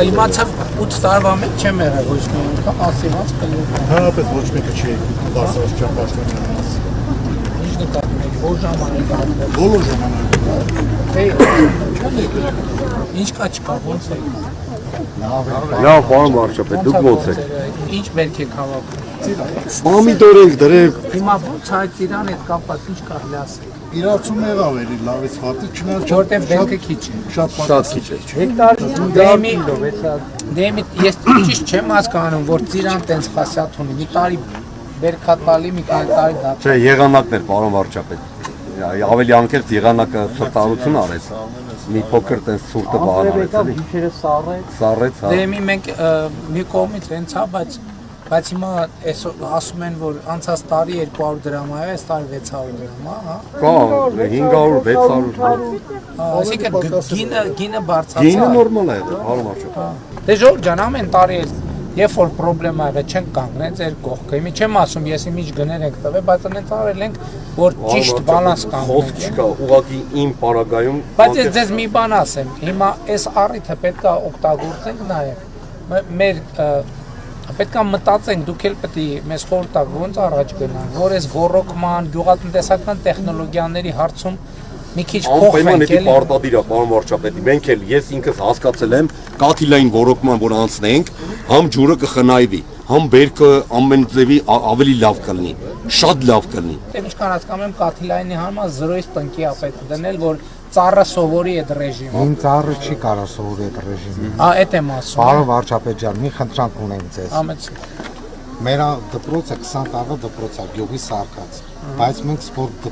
Իմացավ 8 տարվա մեջ չեմ եղել ոչ մի անգամ ասիված կլինի։ Հանրապես ոչ մեկը չի բարձրաց ճամփաշտանի մաս։ Ինչ նկատում եք, որ ժամանակ ատվել։ Բոլոր ժամանակ։ Ինչ կա չկա, ոնց է։ Լավ, պարոն վարչապետ, դուք ոնց եք։ Ինչ բերք եք հավաքում։ Պամիդոր եք դրել։ Հիմա ոնց այդ իրան հետ կապված ինչ կարելի ասել։ Իրացում եղավ էլի լավից վատը, չնայած Որտեղ բերքը քիչ է։ շատ քիչ է։ Հեկտար դեմի ես ճիշտ չեմ հասկանում, որ ծիրան տենց խասյաթ ունի։ Մի տարի բերքատալի, մի տարի դա։ Չէ, եղանակն էր, պարոն վարչապետ։ Ավելի անկեղծ եղանակը սրտարություն արեց։ Մի փոքր տես ցուրտը բանալեց էլի։ Գիշերը Սառեց, հա։ Դեմի մենք մի կողմից հենց հա, բայց հիմա ասում են, որ անցած տարի 200 դրամ է, այս տարի 600 դրամ է, հա։ Կա 500, 600։ Այսինքն գինը բարձրացավ։ Գինը նորմալ է, պարոն վարչապետ։ Դե ժողովուրդ ջան, ամեն տարի երբ որ պրոբլեմա եղել չենք կանգնել ձեր կողքը։ Հիմա չեմ ասում, ես իմիջ գներ ենք տվել, բայց այնց արել ենք, որ ճիշտ բալանս կանգնենք։ Խոսք չկա, ուղղակի իմ պարագայում։ Բայց ես ձեզ մի բան ասեմ, հիմա այս առիթը պետք է օգտագործենք նաև։ Մեր պետք է մտածենք, դուք էլ պետք է մեզ խորհուրդ տաք ոնց առաջ գնանք, որ այս ռոռոկման, գյուղատնտեսական տեխնոլոգիաների հարցում մի քիչ փոխվենք էլի։ Պարտադիր է, պարոն վարչապետ, մենք էլ ես ինքս հասկացել եմ, կաթիլային ռոռոկման որ անցնենք, համ ջուրը կխնայվի, համ բերքը ամեն ձևի ավելի լավ կլինի, շատ լավ կլինի։ Դե ինչքան հասկանում եմ, կաթիլայինի համար 0-ից տնկի է պետք դնել, որ ծառը սովորի այդ ռեժիմը։ Ին ծառը չի կարող սովորի այդ ռեժիմը։ Այդ եմ ասում։ Պարոն վարչապետ ջան, մի խնդրանք ունենք ձեզ։ Ամեց։ Մեր դպրոցը 20 տարվա դպրոց է, գյուղի սարկած, բայց մենք սպորտ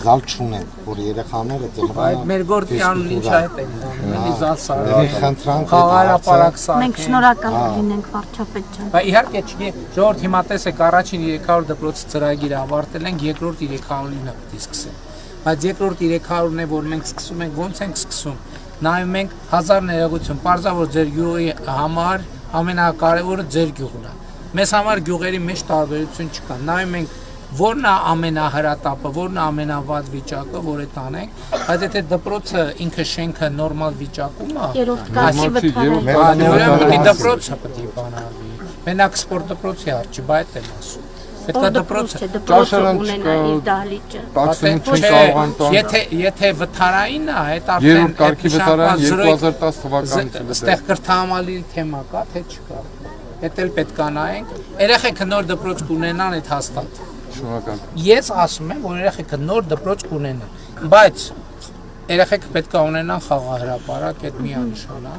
զալ չունենք, որ երեխաները Այդ մեր գործի անունը ինչ այդ է, էլի զալ սարը։ խնդրանք Խաղարապարակ սարք։ Մենք շնորհակալ լինենք վարչապետ ջան։ Բայց իհարկե չի, ժողովուրդ հիմա տեսեք առաջին 300 դպրոցի ծրագիրը ավարտել ենք, երկրորդ 300-ը պետք է սկսենք։ Բայց երկրորդ 300-ն է, որ մենք սկսում ենք, ոնց ենք սկսում։ Նայում ենք 1000 ներողություն, պարզավոր ձեր գյուղի համար ամենակարևորը ձեր գյուղն է։ Մեզ համար գյուղերի մեջ տարբերություն չկա։ Նայում ենք որն է ամենահրատապը, որն է ամենավատ վիճակը, որ է տանենք, բայց եթե դպրոցը ինքը շենքը նորմալ վիճակում է, Երրորդ դասի վթարը։ դպրոցը պետք է բանալի։ Մենակ սպորտ դպրոցի հարցի, բայց այդ եմ ասում։ Պետք է դպրոցը ունենա իր դահլիճը։ Եթե վթարային է, այդ արդեն կարգի վթարային 2010 թվականից ստեղ կրթահամալի թեմա կա, թե չկա։ Էդ էլ պետք է նայենք։ Երեխեքը նոր դպրոց կունենան, այդ հաստատ։ Շնորհակալ։ Ես ասում եմ, որ երեխեքը նոր դպրոց կունենան, բայց երեխեքը պետք է ունենան խաղահրապարակ, այդ միանշան է։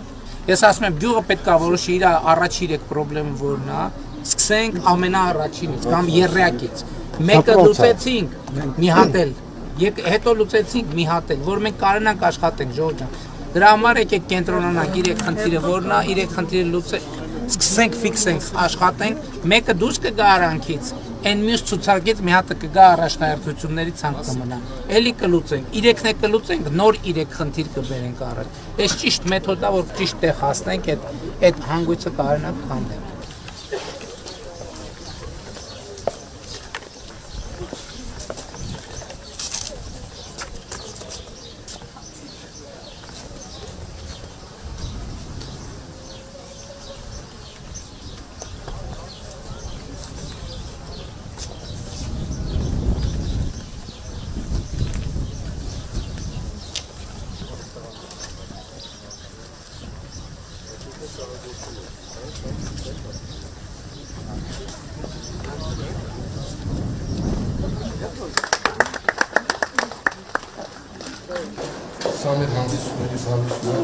Ես ասում եմ, գյուղը պետք է որոշի իր առաջին 3 խնդիրը որն է, սկսենք ամենաառաջինից կամ եռյակից։ Մեկը լուծեցինք, մի հատ էլ, հետո լուծեցինք մի հատ էլ, որ մենք կարողանանք աշխատենք, ժողովուրդ ջան։ Դրա համար եկեք կենտրոնանանք 3 խնդիրը որն է, 3 խնդիրը լուծենք, սկսենք ֆիքսենք, աշխատենք, մեկը դուրս կգա արանքից, այն մյուս ցուցակից մի հատը կգա առաջնահերթությունների ցանկ կմնա։ Էլի կլուծենք, 3-ն է կլուծենք, նոր 3 խնդիր կբերենք առաջ։ Այս ճիշտ մեթոդա, որ ճիշտ տեղ հասնենք, այդ հանգույցը կարողանանք քանդենք։ Սամետ հանդիսությունների զալուսները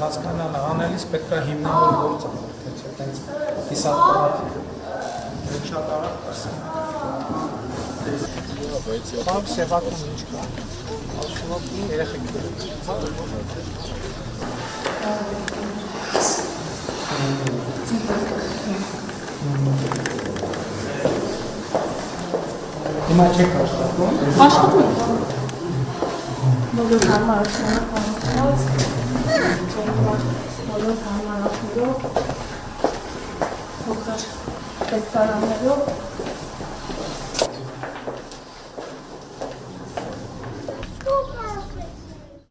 Հասկանալ անելիս պետք է հիմնավոր գործ անել, թե չէ, տենց հիսապարատ շատ արագ ասեմ։ Բանկ սևակում ինչ կա։ Երեխեք Հիմա չեք աշխատում։ Աշխատում ենք։ Բոլոր հարմարությունները կազմված, բոլոր հարմարություններով, փոքր պետքարաններով